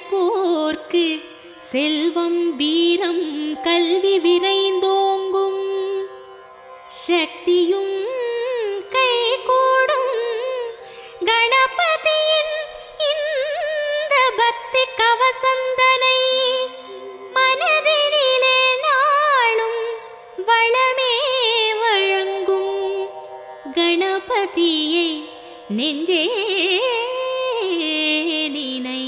நினைப்போர்க்கு செல்வம் வீரம் கல்வி விரைந்தோங்கும், சக்தியும் கைகூடும். கணபதியின் இந்த பக்தி கவசந்தனை மனதினிலே நாளும் வளமே வழங்கும். கணபதியை நெஞ்சே நினை.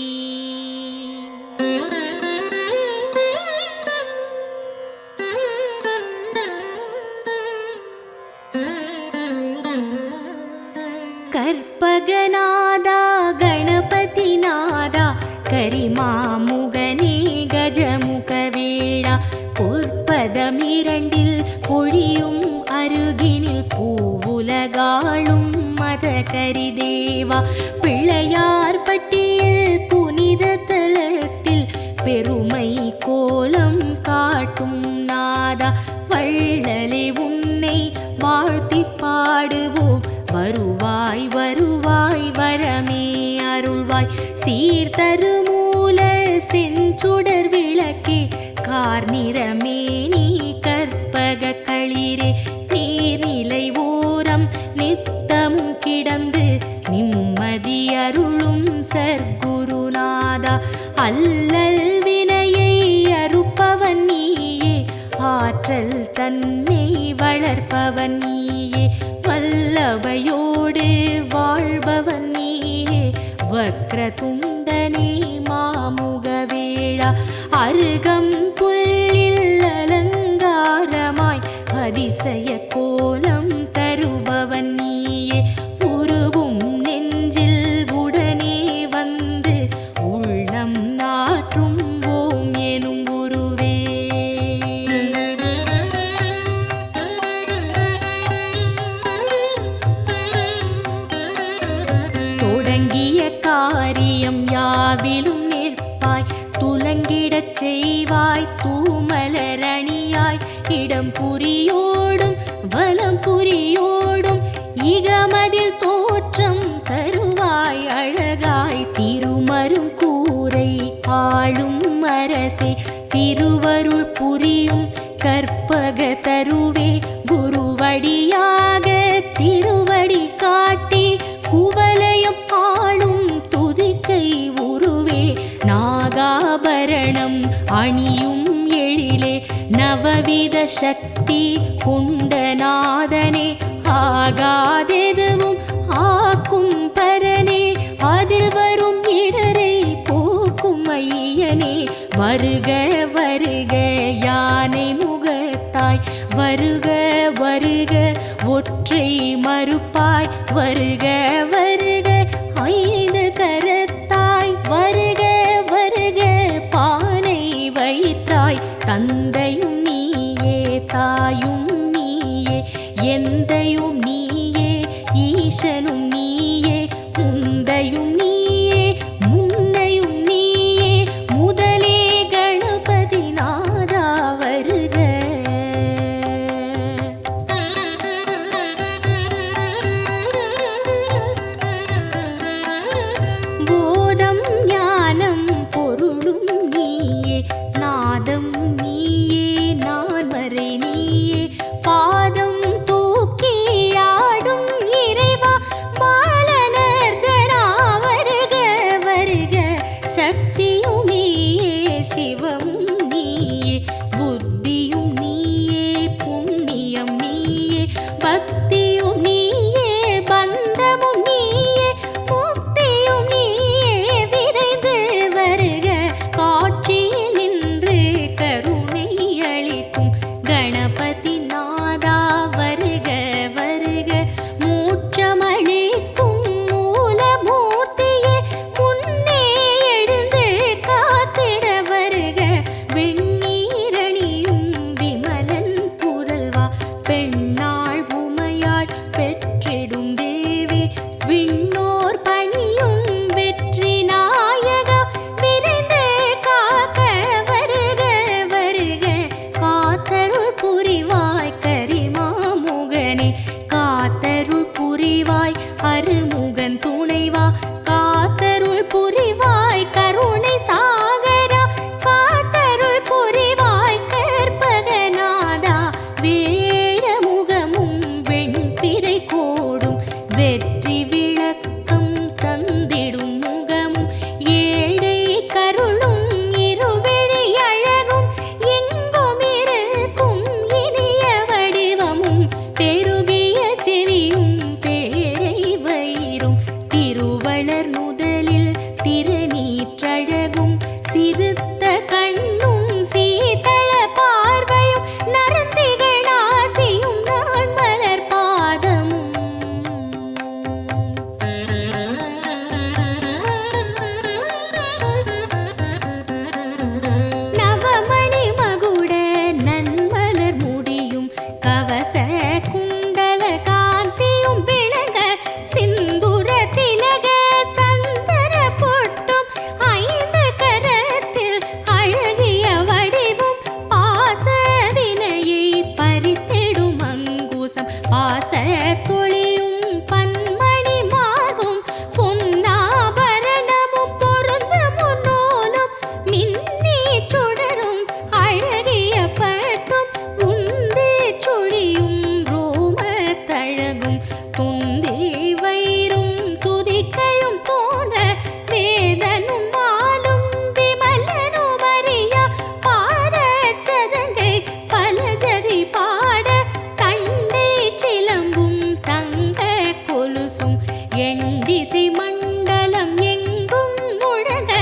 கற்பகநாதா கணபதிநாதா கரிமாமுகனே கஜமுகவேளா, பொற்பதமிரண்டில் பொழியும் அருகினில் பூவுலகாளும் மதகரிதேவா, பிள்ளையார் பட்டியில் புனித தலத்தில் பெருமை கோலம் காட்டும் நாதா, வள்ளலே உன்னை வாழ்த்தி பாடுவோம். வருவாய் வருவாய் வரமே அருள்வாய், சீர்தருமூல செஞ்சுடர் விளக்கே கார்நிறமேனி கற்பக களிரே, நீர்நிலை ஓரம் நித்தமும் கிடந்து நிம்மதி அருளும் சர்க்குருநாதா, அல்லல் வினையை அறுப்பவன் நீயே, ஆற்றல் தன்னை வளர்ப்பவன் நீயே, வல்லவையோடு வாழ்பவன் நீயே, வக்ரதுண்டனே மாமுகவேளா, அருகம் புல்லில் அலங்காரமாய் அதிசய கோலம் தருபவன் நீயே, உருகும் நெஞ்சில் உடனே வந்து உள்ளம் நாற்றும் ஓம் எனும் குருவே. தொடங்கிய காரியம் யாவிலும் நிற்பாய், துலங்கிடச் செய்வாய் தூமலரணியாய், இடம் புரியோடும் வலம் புரியோடும் இகமதில் தோற்றம் தருவாய் அழகாய், திருமரும் கூரை ஆளும் அரசே, திருவருள் புரியும் கற்பக தருவே, குருவடியாக திருவடி காட்டி குவலயம் ஆளும் துதிக்கை உருவே, நாகாபரணம் அணியும் எழிலே, நவவித சக்தி கொண்ட நாதனே, ஆகாதெதுவும் ஆக்கும் பரனே, அதில் வரும் இடரை போக்கும் ஐயனே, வருக வருக யானை முகத்தாய், வருக வருக ஒற்றை மறுப்பாய், வருக வருக ஐந்து கரத்தாய், வருக வருக பானை வயிற்றாய், தந்தையும் நீயே தாயும் நீயே எந்தையும் நீயே ஈசனும் நீயே, முந்தையும் நீயே முன்னையும் நீயே, முதலே கணபதி நாதா வருக. போதம் ஞானம் பொருளும் நீயே, நாதம் நீயே நான்மறை நீயே, பாதம் தூக்கி ஆடும் இறைவா பாலனர்தனா வருக வருக, சக்தியும் நீயே சிவமும் நீயே, புத்தியும் நீயே புண்ணியம் நீயே, பக்தியும் நீயே பந்தமும் நீயே, முக்தியும் நீயே விரைந்து வருக, காட்சியில் நின்று கருணை அளிக்கும் கணபதி நாதா வருக வருக, மூச்சமளிக்கும் மூலமூர்த்தியே முன்னே எழுந்து காத்திட வருக, சிறுத்த கண்ணும் சீதள பார்வையும் நரந்திகள் ஆசியும் நான் மலர் பாதமும் நவமணி மகுட நன்மலர் முடியும் கவச குண்டல காந்தியும் விளங்க சிந்துர திலக சந்தன பொட்டும் ஐந்து கரத்தில் அழகிய வடிவும் பாச வினையை பறித்திடும் அங்குசம் பாச தொழியும் பன்மணி மார்பும் பொன்னாபரணமும் பொருந்த முன்னோனும் மின்னி சுடரும் அழகிய பட்டும் உந்தி சுழியும் ரோம தழகும் துந்தி வயிறும் துதிக்கையும் தோன்ற வேதனும் மாலும் விமலனும் அறியா பாத சதங்கை பலஜதி பாட தண்டை சிலம்பும் தங்க கொலுசும் எண்டிசை மண்டலம் எங்கும் முழங்க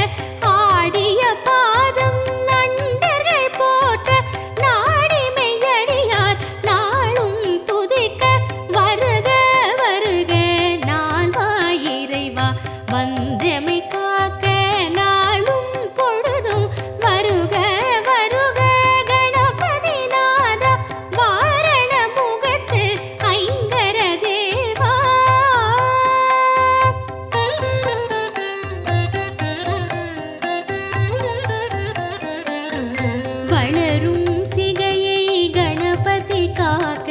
ஆடிய பாதம் நண்டர்கள் போற்ற நாடி மெய்யடியார் நாளும் துதிக்க வருக வருக நால்வாய் இறைவா வந்தமை காக்க நாளும் பொழுதும் வருக வருக கணபதி நாதா வாரண முகத்து ஐங்கர தேவா வளரும் சிகையை கணபதி காக்க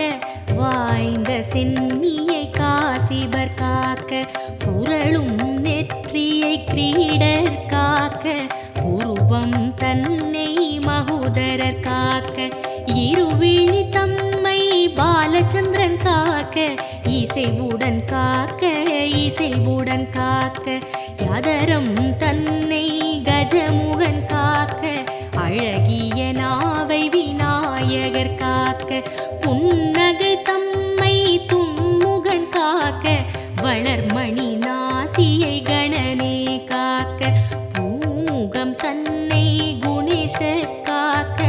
வாய்ந்த சென்னியை காசிபர் காக்க புரளும் நெற்றியை கிரீடர் காக்க உருவம் தன்னை மகோதரர் காக்க இருவிழி தம்மை பாலச்சந்திரன் காக்க இசைவுடன் காக்க இசைவுடன் காக்க யதரம் தன்னை கஜமுகன் காக்க அழகிய நாவை விநாயகர் காக்க புன்னகை தம்மை தும்முகன் காக்க வளர்மணி நாசியை கணனே காக்க பூமுகம் தன்னை குணேசர் காக்க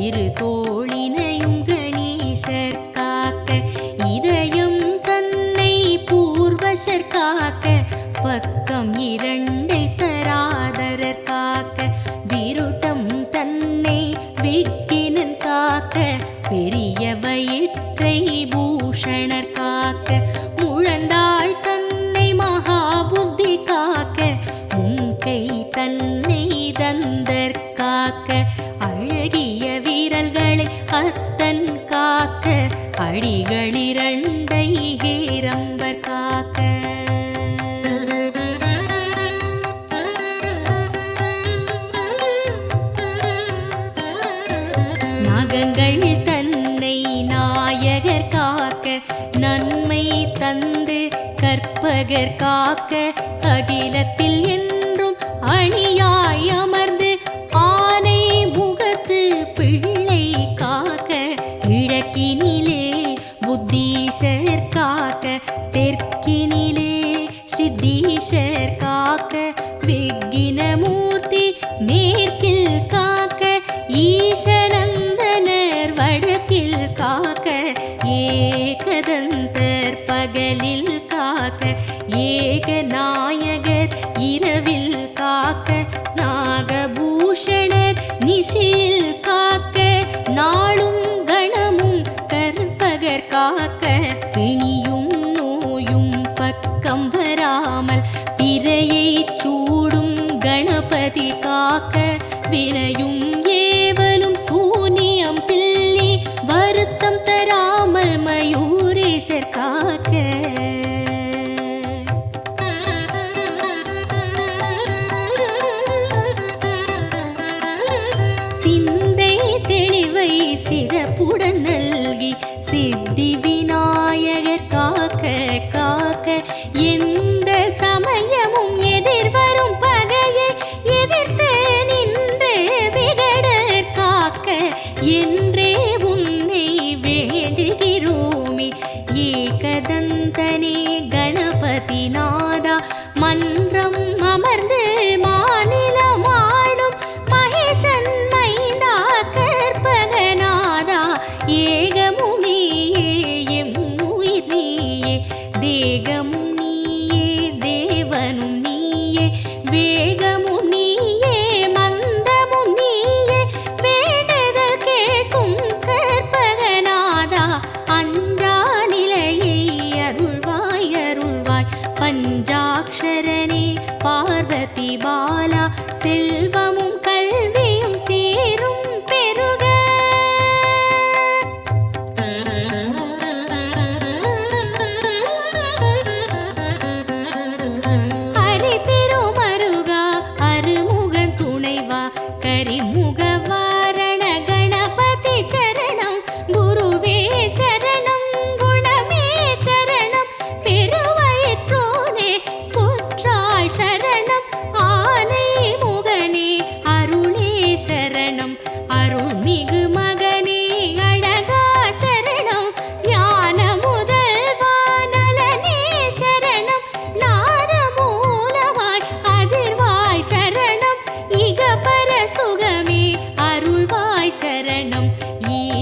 இரு தோளினையும் கணேசர் காக்க இதயம் தன்னை பூர்வசர் காக்க பக்கம் இரண்டை தராதரர் காக்க விருட்டம் தன்னை விக்கினன் காக்க பெரிய வயிற்றை பூஷணர் காக்க முழந்தாள் தன்னை மகாபுத்தி காக்க முன்கை தன்னை தந்தர் காக்க அழகிய வீரல்களை அத்தன் காக்க அடிகளிரண்டை ஹேரம்பர் காக்க நாகங்கள் தன்னை நாயகர் காக்க நன்மை தந்து கற்பகர் காக்க அகிலத்தில் என்றும் அணியாய் அமர்ந்து ஆனை முகத்து பிள்ளை காக்க கிழக்கினிலே புத்தீஷர் காக்க தெற்கினிலே சித்தீஷர் காக்க விக்கினமூர்த்தி மேற்கில் காக்க ஈசநந்தனர் வடக்கில் காக்க ஏகதந்தர் பகலில் காக்க ஏகநாயகர் இரவில் காக்க நாகபூஷணர் நிசியில் காக்க நாளும் கணமும் கற்பகர் காக்க பிணியும் நோயும் பக்கம் வராமல் பிறையை சூடும் கணபதி காக்க வினையும் ஏவலும் சூனியம் பில்லி வருத்தம் தராமல் மயூரேசர் காக்க சிந்தை தெளிவை சிறப்புடன் நல்கி சித்தி விநாயகர் காக்க காக்க எந்த சமயமும் எதிர்வரும் பகையை எதிர்த்து நின்று விகடர் காக்க என்றே உன்னை வேண்டுகிறோமே ஏகதந்த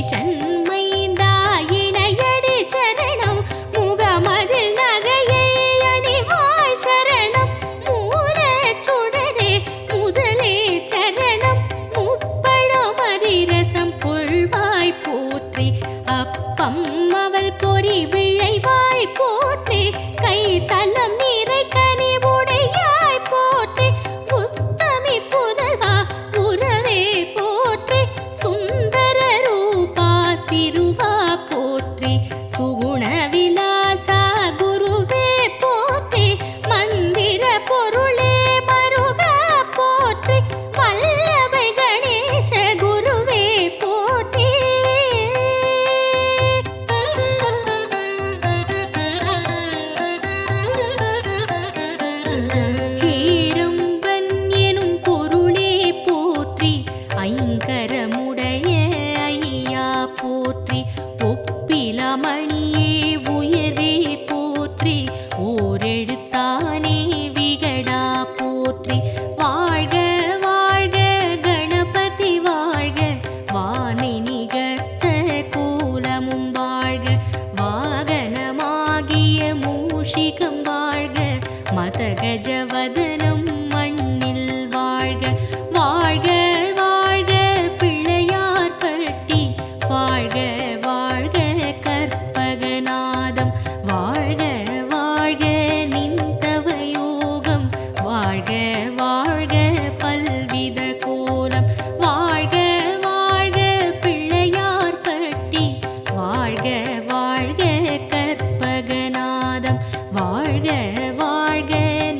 ஈசன் மைந்தா இணையடி சரணம் முகமதில் நகையை அணிவாய் சரணம் மூலச் சுடரே முதலே சரணம் முப்பழம் அதிரசம் கொள்வாய் போற்றி அப்பம் அவள் பொறி விழைவாய் போற்றி கை தலம் நீரை கனி உடையாய் போற்றி உத்தமி புதல்வா உறவே போற்றி சுந்தர ரூபா சிறுவா போற்றி சுகுண விலாசா குருவே போற்றி மந்திர பொருளே மருகா போற்றி வல்லபை கணேச குருவே போற்றி ஹேரம்பன் எனும் பொருளே போற்றி ஐங்கரமுடைய ஐயா போற்றி ஒப்பிலமணியே உயர்வே போற்றி ஓரெழுத்தானே விகடா போற்றி வாழ்க வாழ்க கணபதி வாழ்க வானை நிகர்த்த கோலமும் வாழ்க வாகனமாகிய மூஷிகம் வாழ்க மதகஜவதனம் மண்ணில் வாழ்க வாழ்க வாழ்க பிள்ளையார் பட்டி வாழ்க வாழ்க கற்பகநாதம் வாழ்க வாழ்க நின்றவ யோகம் வாழ்க வாழ்க பல்வித கோலம் வாழ்க வாழ்க பிள்ளையார் பட்டி வாழ்க வாழ்க கற்பகநாதம் வாழ்க வாழ்க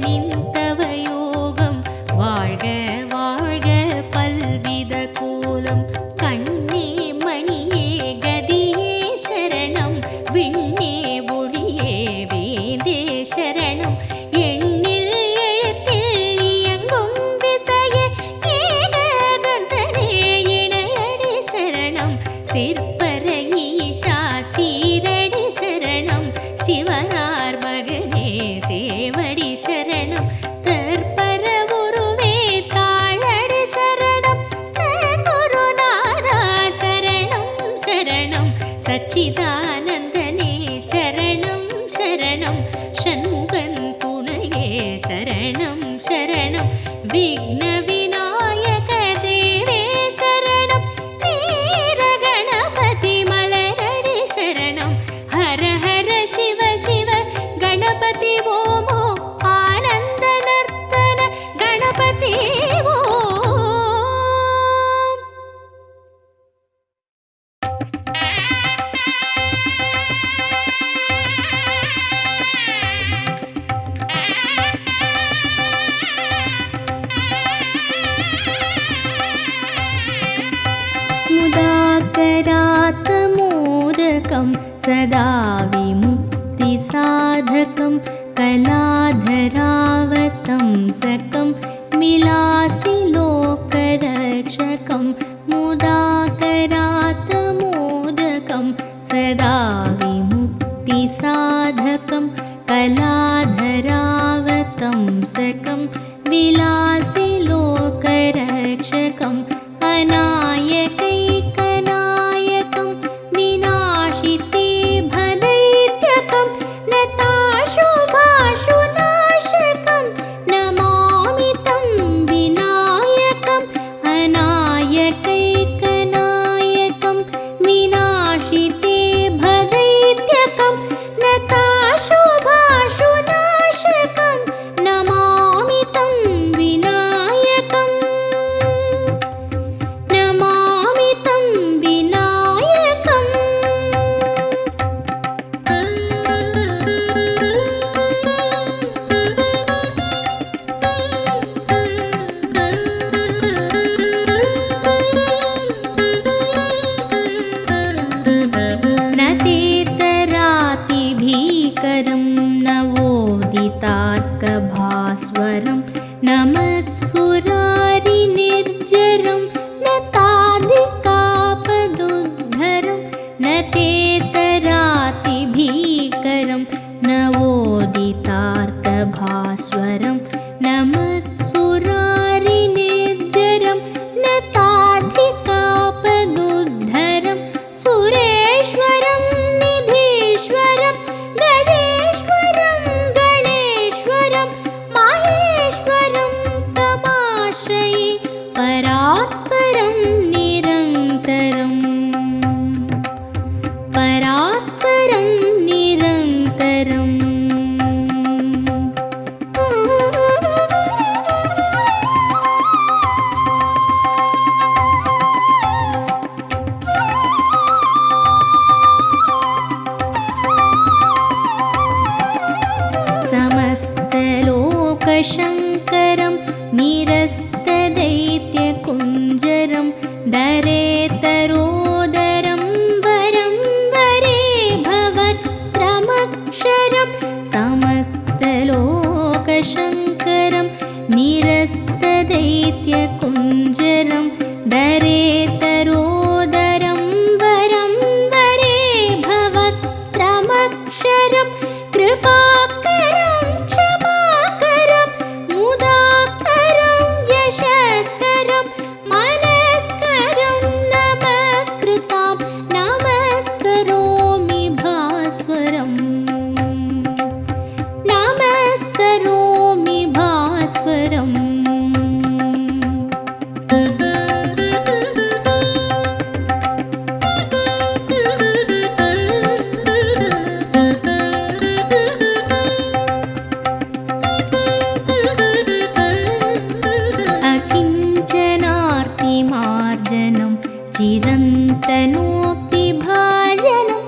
நின்றவ யோகம் வாழ்க வாழ்க பல்வித கோலம் கண்ணே மணியே கதியே சரணம் விண்ணே ஒளியே வேந்தே சரணம் எண்ணில் எழுத்தில் இயங்கும் விசையே ஏகதந்தனே இணையடி சரணம் சிற்பர ஈசா சீரடி சரணம் சிவனார் மகனே சேவடி சரணம் தற்பர உருவே தாளடி சரணம் சத்குருநாதா சரணம் சரணம் சச்சிதானந்தனே சரணம் சரணம் ஷண்முகன் துணையே சரணம் சரணம் விக்ன விநாயக தேவே சரணம் வீர கணபதி மலரடி சரணம் ஹர ஹர சிவ சிவ கணபதி ஓமோ ஆனந்த நர்த்தன கணபதி ஓம் मुदाकरात्मोदकं सदा विमुक्तिसाधकं कलाधरावतंसकं मिलासि लोकरक्षकं मुदाकरात्मोदकं सदा विमुक्तिसाधकं कलाधरावतंसकं विलासि लोकरक्षकम् अनायकैकनायकं विनाशिते भदैत्यकं नताशुभाशुनाशकं नमामि तं विनायकम् अनायकैकनायकं विनाशिते भदैत्यकं नताशुभाशुनाशकं नमामि तं विनायकम् परात्परं निरन्तरम् परात्परं निरन्तरम् समस्तलोकशङ्करं निरस्तदैत्यकुञ्जरं दरेतरोदरं वरं वरे भवत्रमक्षरं समस्तलोकशङ्करं निरस्तदैत्यकुञ्जरं दरेतरोदरं वरं वरे भवत्रमक्षरं कृपाकरं क्षमाकरं मुदाकरं यशस्करं मनस्करं नमस्कृतां नमस्करोमि भास्वरम् नमस्करोमि भास्वरम् अकिञ्चनार्तिमार्जनं चिरन्तनोक्तिभाजनं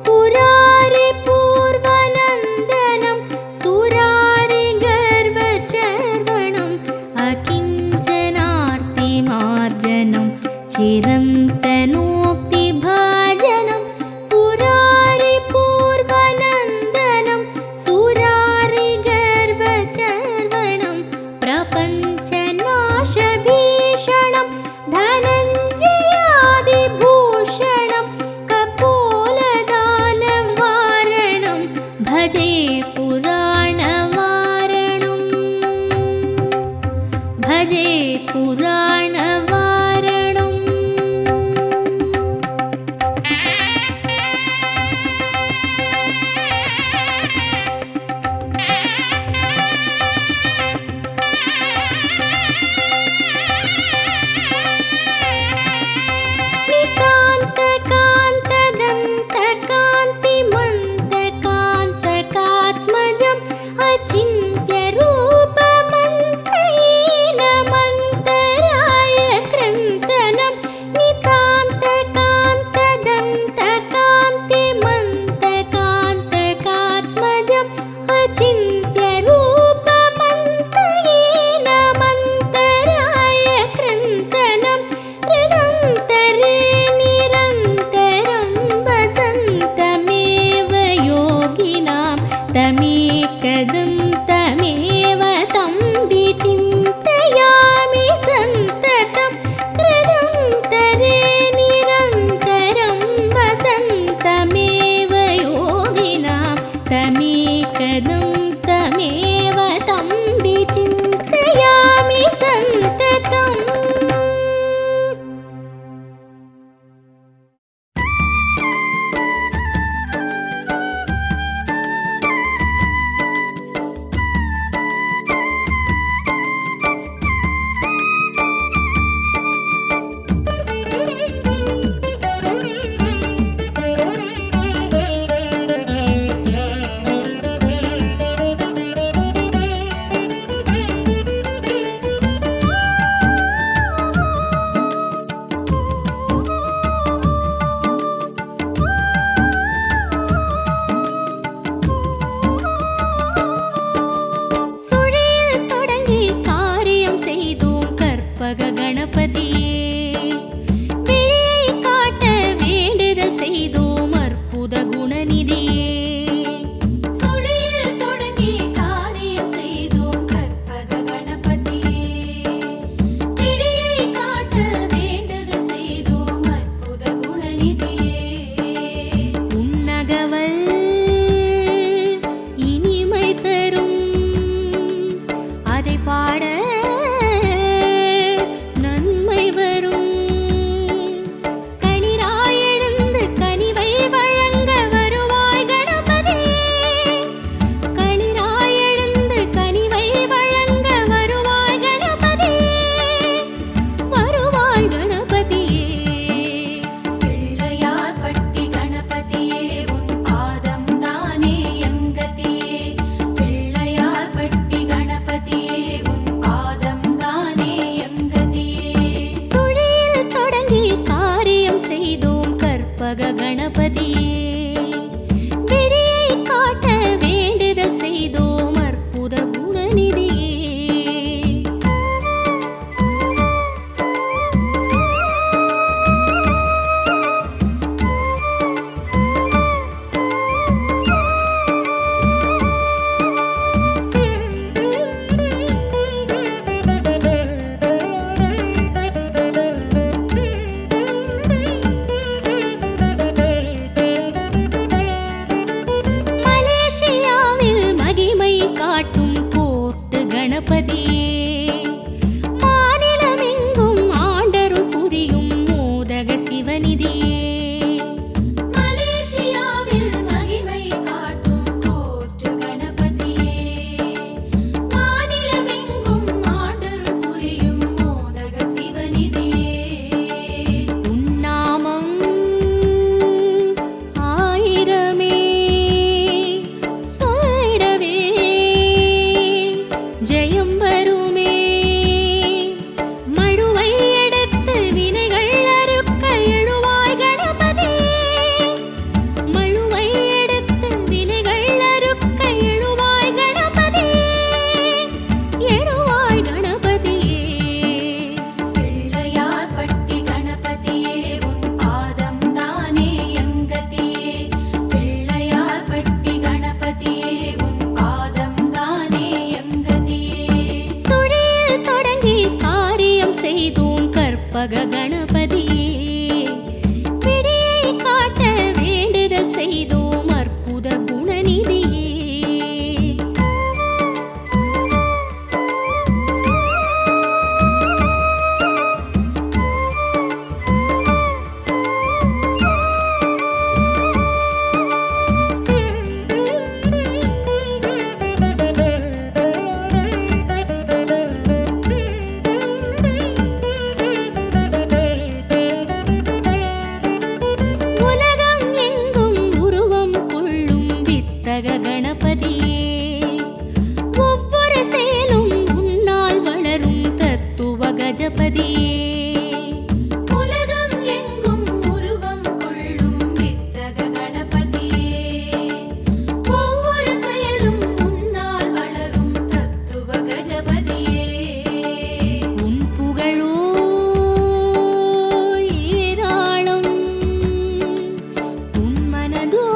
पुरारिपूर्वनन्दनं सुरारिगर्वचर्वणम् अकिञ्चनार्तिमार्जनं चिरन्तनोक्तिभाजनं पुरारिपूर्वनन्दनं सुरारिगर्वचर्वणं प्रपञ्चनाशभीषणं धनञ्जयादिभूषणं कपोलदानं वारणं भजे पुराणवारणं भजे पुराणवारणम् नितान्तकान्तदन्तकान्तिमन्तकान्तकात्मजम् अचिन्त्यरूपमन्तहीनमन्तराय क्रन्तनं नितान्तकान्तदन्तकान्तिमन्तकान्तकात्मजम् अचिन्त्यरूपमन्तहीनमन्तराय क्रन्तनं हृदन्तरे निरन्तरं वसन्तमेव योगिनां तमेकदं तमेव तं विचिन्तयामि सन्ततं हृदन्तरे निरन्तरं वसन्तमेव योगिनां तमेकदं तमेव तं विचिन्तयामि सन्ततम् வருவாய் கற்பக கணபதியே விடியை காட்ட வேண்டுதல் செய்தோம் அற்புத குணநிதியே. கணபதியே மாநிலமெங்கும் ஆண்டருள் புரியும் மோதக சிவநிதியே. மலேசியாவில் மகிமை காட்டும் கோற்று கணபதியே மாநிலமெங்கும் ஆண்டருள் புரியும் மோதக சிவநிதியே. உன்னாமம் ஆயிரமே சொல்லிடவே ஜெயம் வருமே. மழுவை எடுத்து வினைகள் அறுக்க எழுவாய் கணபதியே மழுவை எடுத்து வினைகள் அறுக்க எழுவாய் கணபதியே எழுவாய் கணபதியே. பிள்ளையார் பட்டி கணபதியே உன் பாதம் தானே எங்கதியே. பிள்ளையார் பட்டி கணபதியே உன் பாதம் தானே சுழியில் தொடங்கி காரியம் செய்தோம் கற்பக கணபதியே விடியை காட்ட வேண்டுதல் செய்தோம் அற்புத குணநிதியே. கணபதியே ஒவ்வொரு செயலும் உன்னால் வளரும் தத்துவ கஜபதியே. உலகம் எங்கும் உருவம் கொள்ளும் வித்தக கணபதியே ஒவ்வொரு செயலும் உன்னால் வளரும் தத்துவ கஜபதியே. உன் புகழோ ஏராளம் உன் மனதோ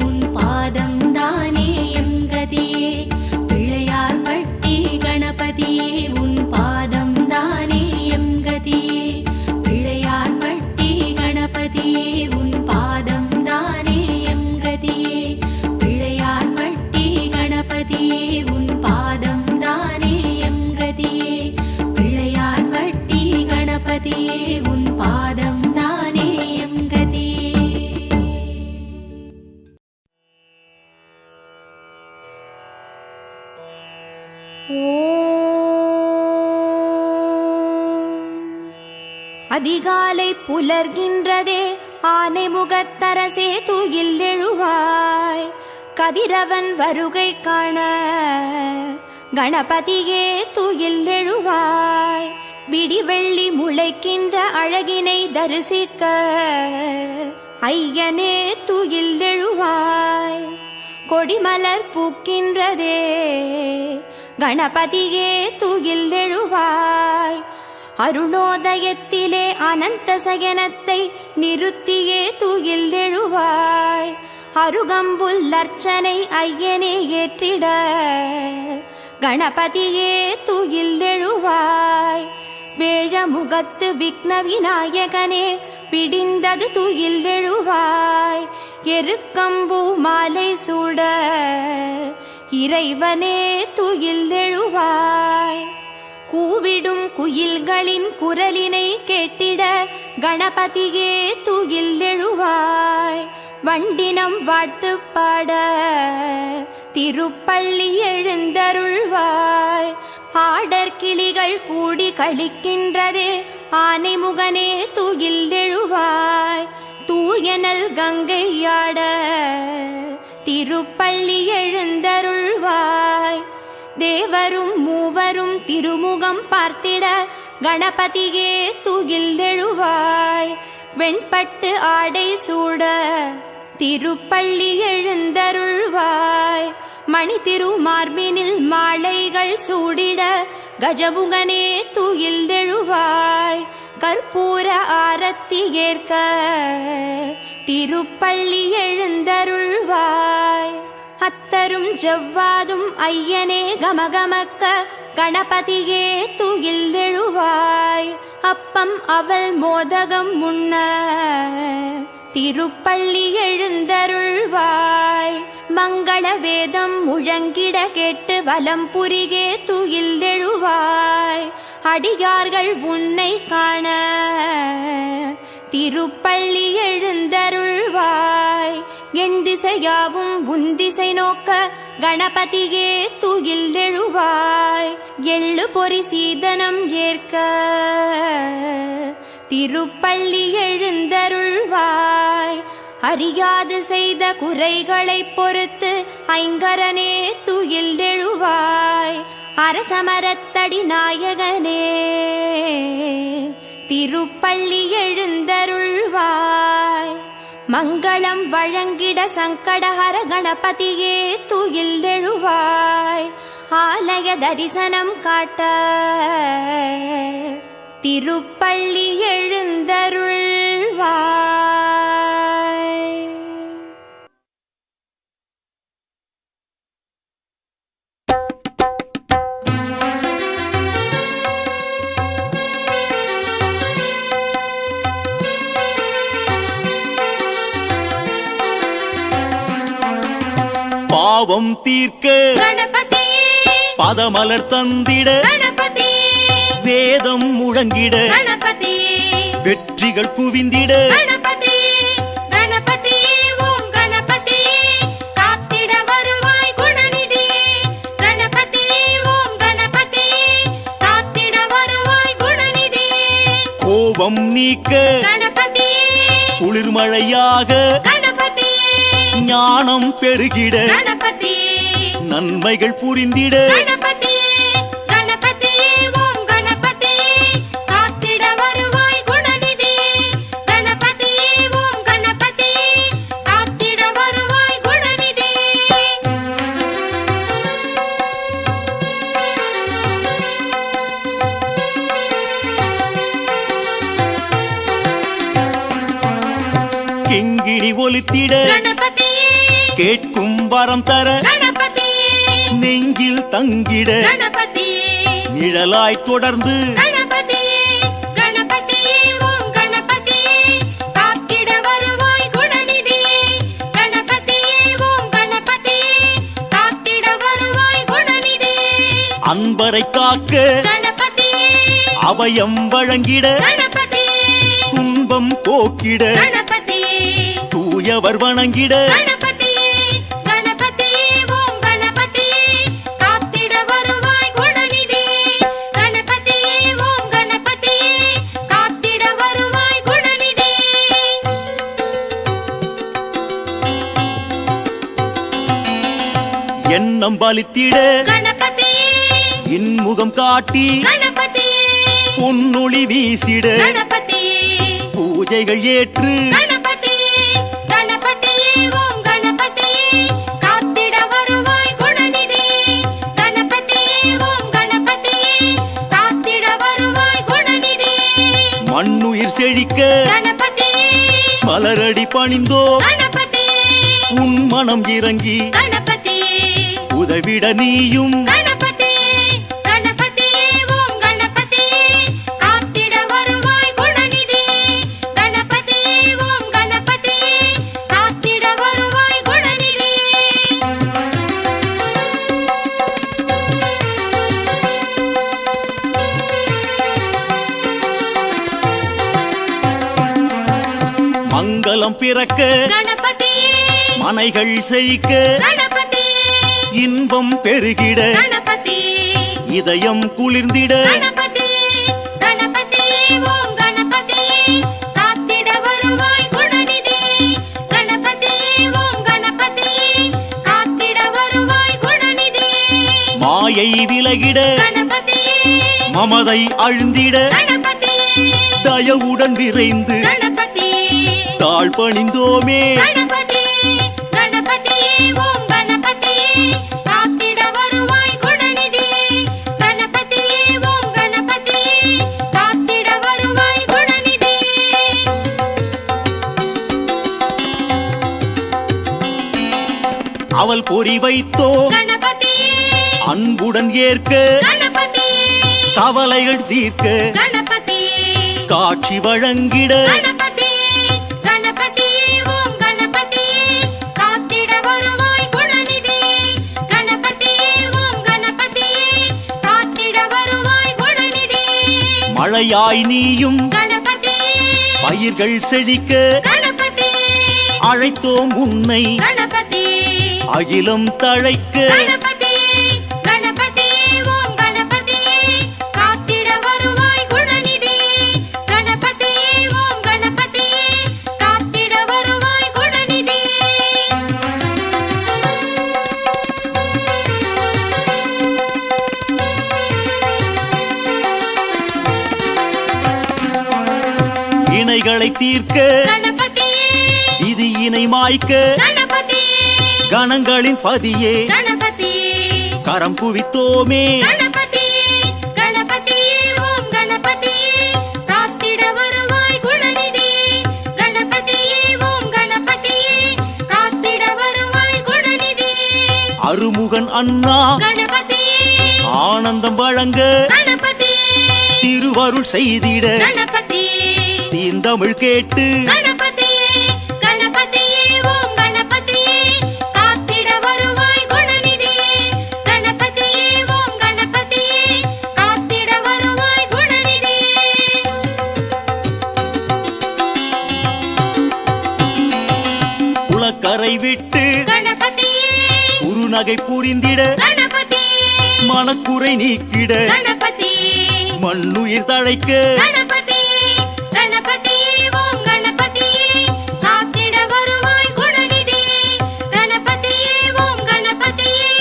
உன் பாதம் தானே எம் கதியே. பிள்ளையார் பட்டி கணபதியே உன் பாதம் தானே எம் கதியே. பிள்ளையார் பட்டி கணபதியே உன் பாதம் தானே எம் கதியே. பிள்ளையார் பட்டி கணபதியே உன் பாதம் தானே எம் கதியே. பிள்ளையார் பட்டி கணபதியே உன் பாதம் தானே எம் கதியே. அதிகாலை புலர்கின்றதே ஆனை முகத்தரசே தூயில் எழுவாய். கதிரவன் வருகை காண கணபதியே தூயில் எழுவாய். விடிவெள்ளி முளைக்கின்ற அழகினை தரிசிக்க ஐயனே தூயில் எழுவாய். கொடிமலர் பூக்கின்றதே கணபதியே தூயில் எழுவாய். அருணோதயத்திலே அனந்த சயனத்தை நிறுத்தியே தூயில் எழுவாய். அருகம்புல் அர்ச்சனை ஐயனே ஏற்றிட கணபதியே தூயில் எழுவாய். வேழமுகத்து விக்ன விநாயகனே பிடிந்தது தூயில் எழுவாய். எருக்கம்பூ மாலை சூட இறைவனே தூயில் எழுவாய். கூவிடும் குயில்களின் குரலினை கேட்டிட கணபதியே தூயில் எழுவாய். வண்டினம் வாழ்த்து பாட திருப்பள்ளி எழுந்தருள்வாய். கிளிகள் கூடி கழிக்கின்றதே ஆனைமுகனே துயில் எழுவாய் தூயனல் கங்கையாட திருப்பள்ளி எழுந்தருள்வாய் தேவரும் மூவரும் திருமுகம் பார்த்திட கணபதியே துயில் எழுவாய் வெண்பட்டு ஆடை சூட திருப்பள்ளி எழுந்தருள்வாய் மணி திருமார்பினில் மாலைகள் சூடிட கஜமுகனே துயில் எழுவாய் கற்பூர ஆரத்தி ஏற்க திருப்பள்ளி எழுந்தருள்வாய் அத்தரும் ஜவ்வாதும் ஐயனே கமகமக்க கணபதியே துயில் எழுவாய் அப்பம் அவல் மோதகம் முன்ன திருப்பள்ளி எழுந்தருள்வாய் மங்கள வேதம் முழங்கிட கேட்டு வலம் புரிகே துயில் எழுவாய் அடியார்கள் உன்னை காண திருப்பள்ளி எழுந்தருள்வாய் என் திசையாவும் உன் திசை நோக்க கணபதியே துயில் எழுவாய் எள்ளு பொறி சீதனம் ஏற்க திருப்பள்ளி எழுந்தருள்வாய் அறியாது செய்த குறைகளை பொறுத்து ஐங்கரனே துயில் எழுவாய் அரசமரத்தடி நாயகனே திருப்பள்ளி எழுந்தருள்வாய் மங்களம் வழங்கிட சங்கடஹர கணபதியே துயில் எழுவாய் ஆலய தரிசனம் காட்ட திருப்பள்ளி எழுந்தருள்வாய். பாவம் தீர்க்க கணபதியே பதமலர் தந்திட கணபதியே வேதம் முழங்கிட கணபதியே வெற்றிகள் குவிந்திட கணபதியே கணபதியே ஓம் கணபதியே காத்திட வருவாய் குணநிதியே கணபதியே ஓம் கணபதியே காத்திட வருவாய் குணநிதியே கோபம் நீக்க கணபதியே குளிர்மழையாக கணபதியே ஞானம் பெருகிட கணபதியே நன்மைகள் புரிந்திட கணபதியே கணபதியே ஓம் கணபதியே காத்திட வருவாய் குணநிதியே கணபதியே ஓம் கணபதியே காத்திட வருவாய் குணநிதியே கிங்கிணி ஒலித்திட கணபதியே கேட்கும் வரம் தர கணபதியே நெஞ்சில் தங்கிட கணபதியே நிழலாய் தொடர்ந்து கணபதியே கணபதியே ஓம் கணபதியே காத்திட வருவாய் குணநிதியே கணபதியே ஓம் கணபதியே காத்திட வருவாய் குணநிதியே அன்பரை காக்க கணபதியே அபயம் வழங்கிட கணபதியே துன்பம் போக்கிட கணபதியே தூயவர் வணங்கிட கணபதியே கணபதியே ஓம் கணபதியே காத்திட வருவாய் குணநிதியே கணபதியே ஓம் கணபதியே காத்திட வருவாய் குணநிதியே எண்ணம் பலித்திட கணபதியே இன்முகம் காட்டி கணபதியே பொன்னொளி வீசிட கணபதியே பூஜைகள் ஏற்று கணபதியே கணபதியே ஓம் கணபதியே காத்திட வருவாய் குணநிதியே கணபதியே ஓம் கணபதியே காத்திட வருவாய் குணநிதியே மண்ணுயிர் செழிக்க கணபதியே மலரடி பணிந்தோ கணபதியே உன் மனம் இறங்கி கணபதியே உதவிட நீயும் கணபதியே கணபதியே ஓம் கணபதியே காத்திட வருவாய் குணநிதியே கணபதியே ஓம் கணபதியே காத்திட வருவாய் குணநிதியே மங்களம் பிறக்க கணபதியே மனைகள் செழிக்க கணபதியே இன்பம் பெருகிட கணபதியே இதயம் குளிர்ந்திட கணபதியே கணபதியே ஓம் கணபதியே காத்திட வருவாய் குணநிதியே கணபதியே ஓம் கணபதியே காத்திட வருவாய் குணநிதியே மாயை விலகிட கணபதியே மமதை அழுந்திட கணபதியே தயவுடன் விரைந்து கணபதியே தாழ் பணிந்தோமே கணபதியே கணபதியே ஓம் கணபதியே காத்திட வருவாய் குணநிதியே கணபதியே ஓம் கணபதியே காத்திட வருவாய் குணநிதியே அவள் பொறி வைத்தோ கணபதியே அன்புடன் ஏற்க கணபதியே கவலைகள் தீர்க்க கணபதியே காட்சி வழங்கிட கணபதியே கணபதியே ஓம் கணபதியே காத்திட வருவாய் குணநிதியே கணபதியே ஓம் கணபதியே காத்திட வருவாய் குணநிதியே மழையாய் நீயும் கணபதியே பயிர்கள் செழிக்க கணபதியே அழைத்தோம் உன்னை கணபதியே அகிலம் தழைக்க கணபதியே கணபதியே ஓம் கணபதியே காத்திட வருவாய் குணநிதியே கணபதியே ஓம் கணபதியே காத்திட வருவாய் குணநிதியே இணைகளை தீர்க்க கணபதியே விதியினை மாய்க்க கணபதியே கணங்களின் பதியே கணபதியே கரம் குவித்தோமே கணபதியே கணபதியே ஓம் கணபதியே காத்திட வருவாய் குணநிதியே கணபதியே ஓம் கணபதியே காத்திட வருவாய் குணநிதியே அருமுகன் அண்ணா கணபதியே ஆனந்தம் வழங்க கணபதியே திருவருள் செய்திட கணபதியே தீந்தமிழ் கேட்டு கணபதியே கணபதியே ஓம் கணபதியே காத்திட வருவாய் குணநிதியே கணபதியே ஓம் கணபதியே காத்திட வருவாய் குணநிதியே குளக்கரை விட்டு கணபதியே குறுநகை புரிந்திட கணபதியே மனக்குறை நீக்கிட கணபதியே மண்ணுயிர் தழைக்க கணபதியே கணபதியே ஓம் கணபதியே காத்திட வருவாய் குணநிதியே கணபதியே ஓம் கணபதியே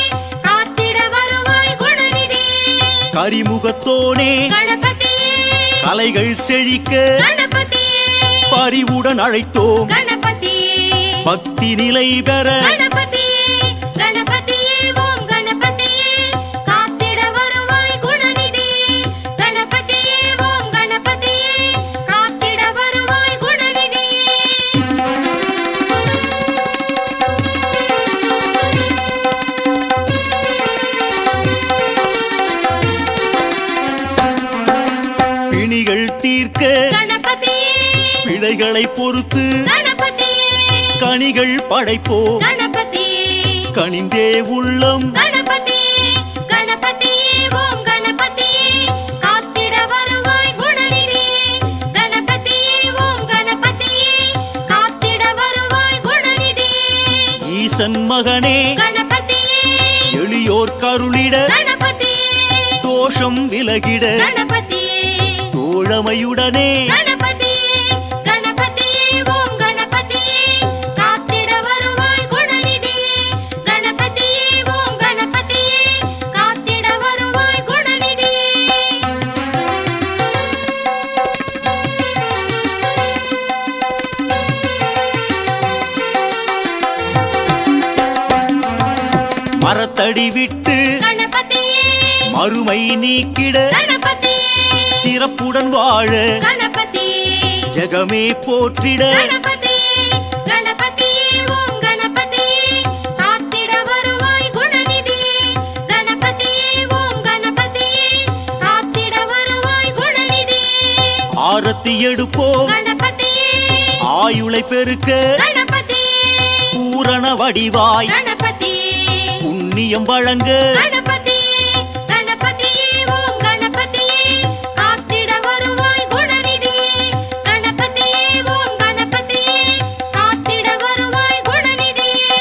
காத்திட வருவாய் குணநிதியே கரிமுகத்தோனே கணபதியே கலைகள் செழிக்க கணபதியே பரிவுடன் அழைத்தோம் கணபதியே பக்தி நிலை பெற கணபதியே கணபதியே ஓம் கணபதியே காத்திட வருவாய் குணநிதியே கணபதியே ஓம் கணபதியே காத்திட வருவாய் குணநிதியே பிணிகள் தீர்க்க கணபதியே பிழைகளை பொறுத்து கணபதியே கனிகள் படைப்போ கணபதியே கனிந்தே உள்ளம் கணபதியே கணபதியே ஓம் கணபதியே காத்திட வருவாய் குணநிதியே கணபதியே ஓம் கணபதியே காத்திட வருவாய் குணநிதியே ஈசன் மகனே கணபதியே எளியோர் கருளிட கணபதியே தோஷம் விலகிட கணபதியே தோழமையுடனே கணபதியே கணபதியே ஓம் கணபதியே காத்திட வருவாய் குணநிதியே கணபதியே ஓம் கணபதியே காத்திட வருவாய் குணநிதியே மரத்தடி விட்டு கணபதியே மறுமை நீக்கிட கணபதியே சிறப்புடன் வாழ கணபதியே ஜெகமே போற்றிட கணபதியே கணபதியே ஓம் கணபதியே காத்திட வருவாய் குணநிதியே கணபதியே ஓம் கணபதியே காத்திட வருவாய் குணநிதியே ஆரத்தி எடுப்போம் கணபதியே ஆயுளை பெருக்க கணபதியே பூரண வடிவாய் கணபதியே புண்ணியம் வழங்க கணபதியே கணபதியே ஓம் கணபதியே காத்திட வருவாய் குணநிதியே கணபதியே ஓம் கணபதியே காத்திட வருவாய் குணநிதியே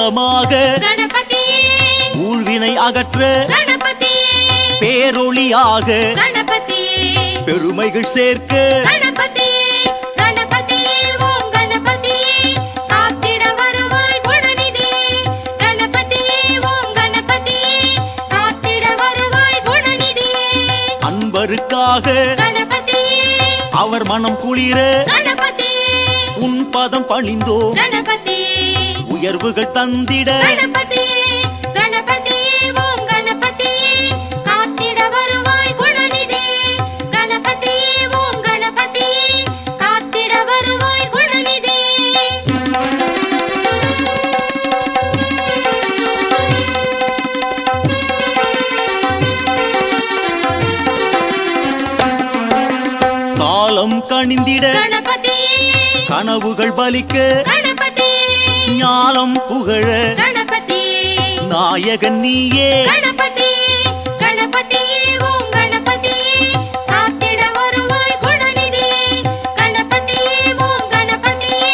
மூலமாக கணபதியே ஊழ்வினை அகற்ற கணபதியே பேரொளியாக கணபதியே பெருமைகள் சேர்க்க கணபதியே கணபதியே ஓம் கணபதியே காத்திட வருவாய் குணநிதியே கணபதியே ஓம் கணபதியே காத்திட வருவாய் குணநிதியே அன்பருக்காக கணபதியே அவர் மனம் குளிர கணபதியே உன் பதம் பணிந்தோம் கணபதியே உயர்வுகள் தந்திட கணபதியே கணபதியே ஓம் கணபதியே காத்திட வருவாய் குணநிதியே கணபதியே ஓம் கணபதியே காத்திட வருவாய் குணநிதியே காலம் கணிந்திட கணபதியே கனவுகள் பலிக்க கணபதியே ஞானம் புகழ கணபதியே நாயகன் நீயே கணபதியே கணபதியே ஓம் கணபதியே காத்திட வருவாய் குணநிதியே கணபதியே ஓம் கணபதியே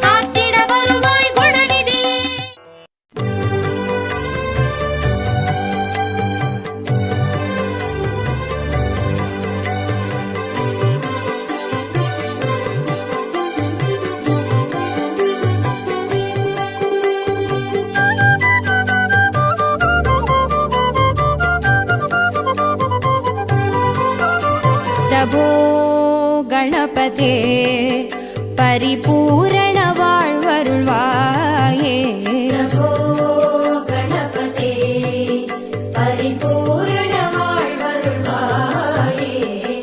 காத்திட வருவாய் குணநிதியே प्रभो गणपते परिपूर्ण வாழ்வருள்வாயே प्रभो गणपते परिपूर्ण வாழ்வருள்வாயே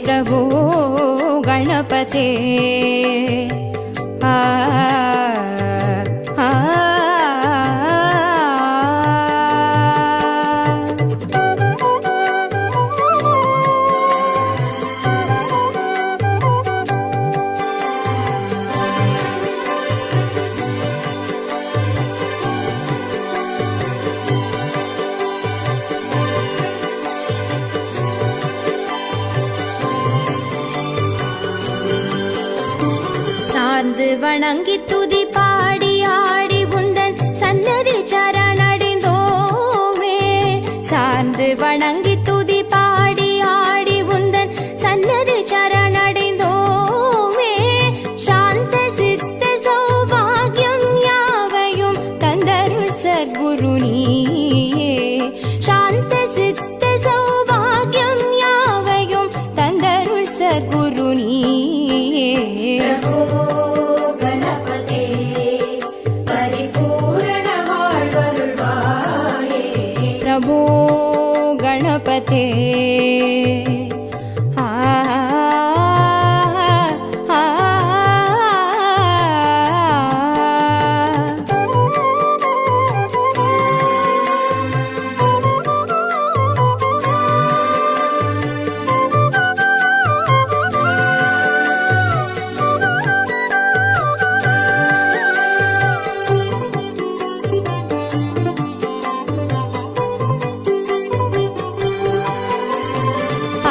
प्रभो गणपते आ आ சார்ந்து வணங்கி துதி பாடி ஆடி உந்தன் சன்னதி சரணடைந்தோமே சார்ந்து வணங்கி துதி பாடி ஆடி உந்தன் சன்னதி சரணடைந்தோமே சாந்த சித்த சௌபாகியம் யாவையும் தந்தருள் சத்குரு நீயே சாந்த சித்த சௌபாகியம் யாவையும் தந்தருள் சத்குரு நீயே गणपते परिपूर्ण வாழ்வருள்வாயே प्रभो गणपते आ आ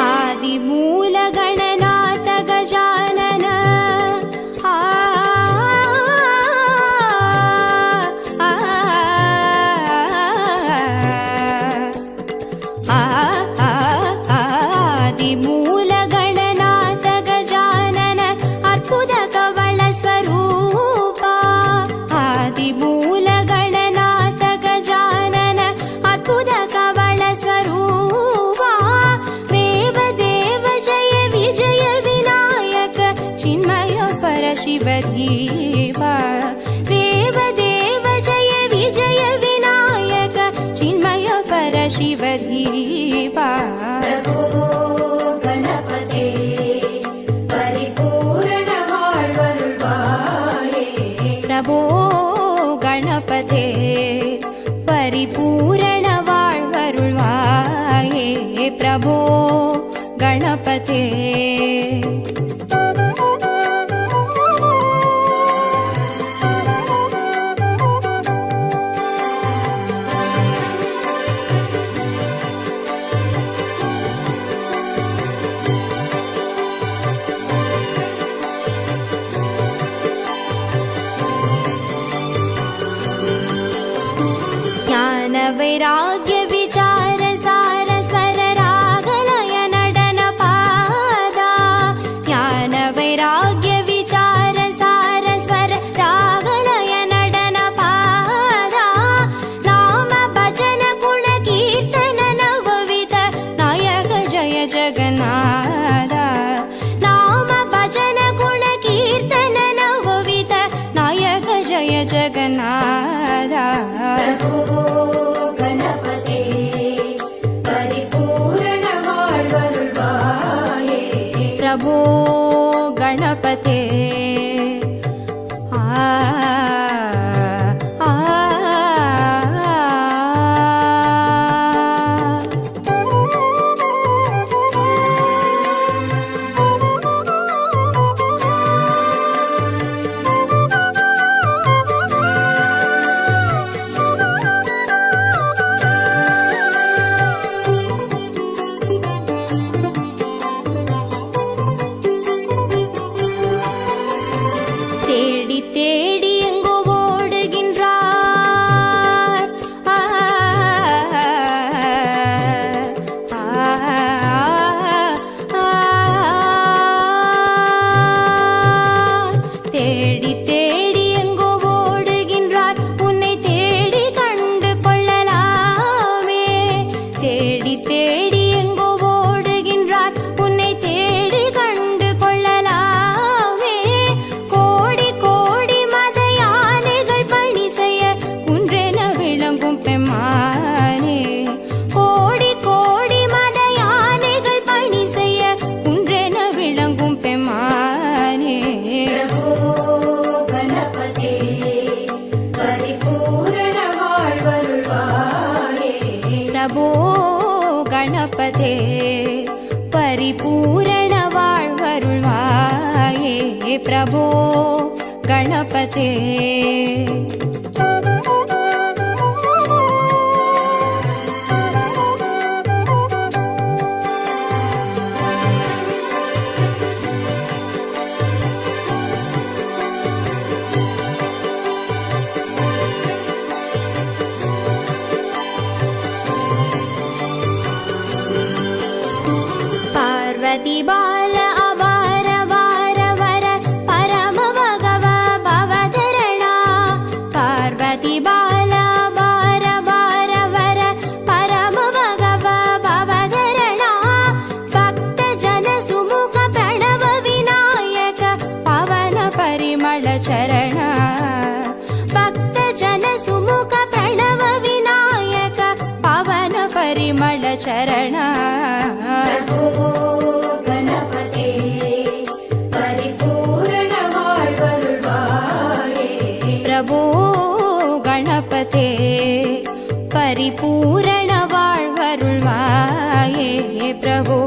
आदिमूल गणनाथ गजानन आ आ आदिमूल गणनाथ गजानन अर्पुद कवल स्वरूपा आदिमूल गणनाथ गजानन अर्पुद कवल स्वरूपा देव जय विजय विनायक चिन्मय परशिवधीवा देव जय विजय विनायक चिन्मय परशिवधीवा गणपते परिपूर्ण வாழ்வருள்வாயே प्रभो गणपते परिपूर्ण வாழ்வருள்வாயே प्रभो गणपते वैराग्य विचार सार स्वर रागलय नडन पादा ज्ञान वैराग्य विचार सार स्वर रागलय नडन पादा नाम भजन गुण कीर्तन नवविध नायक जय जगन्नाथ नाम भजन गुण कीर्तन नवविध नायक जय जगन्नाथ गणपते परिपूर्ण வாழ்வருள்வாயே प्रभो गणपते தேடி தேடி எங்கோ ஓடுகின்றார் தேடி தேடி எங்கோ ஓடுகின்றார் உன்னை தேடி கண்டு கொள்ளலாமே தேடி தேடி எங்கோ ஓடுகின்றார் உன்னை தேடி கண்டு கொள்ளலாமே கோடி கோடி மத யானைகள் பணி செய்ய குன்றென விளங்கும் பெம்மானே கோடி கோடி மத யானைகள் பணி செய்ய குன்றென விளங்கும் பெம்மானே गणपते परिपूर्ण வாழ்வருள்வாயே प्रभो गणपते परिपूर्ण வாழ்வருள்வாயே प्रभो गणपते पार्वती बाल अवार वार वर परम भगव भवधरणा पार्वती बाल अवार वार वर परम भगव भवधरणा भक्त जन सुमुख प्रणव विनायक पवन परिमल चरण भक्त जन सुमुख प्रणव विनायक पवन परिमल चरण गणपते परिपूर्ण வாழ்வருள்வாயே प्रभो गणपते परिपूर्ण வாழ்வருள்வாயே प्रभो